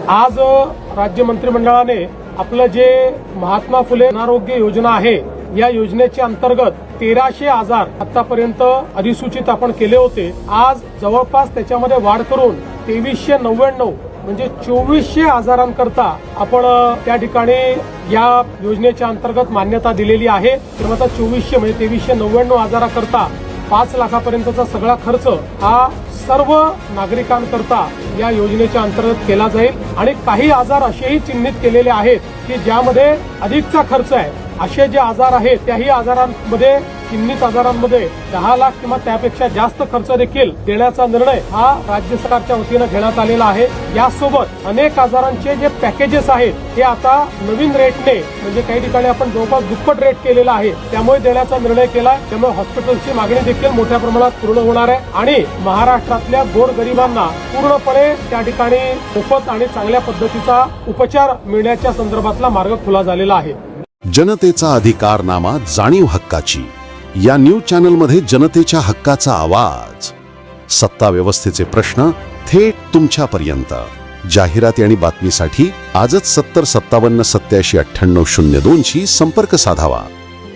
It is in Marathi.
आज राज्य मंत्रिमंडळाने आपलं जे महात्मा फुले अनारोग्य योजना आहे या योजनेच्या अंतर्गत 1300 आजार आतापर्यंत अधिसूचित आपण केले होते। आज जवळपास त्याच्यामध्ये वाढ करून 2399 म्हणजे 2400 आजारांकरता आपण त्या ठिकाणी या योजनेच्या अंतर्गत मान्यता दिलेली आहे। तर आता 2400 म्हणजे 2399 आजाराकरता 5 लाखापर्यंतचा सगळा खर्च हा सर्व नागरिकांकरता या योजनेच्या अंतर्गत केला जाईल आणि काही आजार असेही चिन्हित केलेले आहेत की ज्यामध्ये अधिकचा खर्च आहे। असे जे आजार आहेत त्याही आजारांमध्ये चिन्हित आजारांमध्ये 10 लाख किंवा त्यापेक्षा जास्त खर्च देखील देण्याचा निर्णय हा राज्य सरकारच्या वतीने घेण्यात आलेला आहे। यासोबत अनेक आजारांचे जे पॅकेजेस आहेत ते आता नवीन रेटने म्हणजे काही ठिकाणी आपण जवळपास दुप्पट रेट केलेला आहे त्यामुळे देण्याचा निर्णय केला। त्यामुळे हॉस्पिटलची मागणी देखील मोठ्या प्रमाणात पूर्ण होणार आहे आणि महाराष्ट्रातल्या गोरगरिबांना पूर्णपणे त्या ठिकाणी मोफत आणि चांगल्या पद्धतीचा उपचार मिळण्याच्या संदर्भातला मार्ग खुला झालेला आहे। जनतेचा अधिकारनामा, जाणीव हक्काची या न्यूज चॅनलमध्ये जनतेच्या हक्काचा आवाज, सत्ता व्यवस्थेचे प्रश्न थेट तुमच्यापर्यंत। जाहिराती आणि बातमीसाठी आजच 70 57 87 98 02 शी संपर्क साधावा।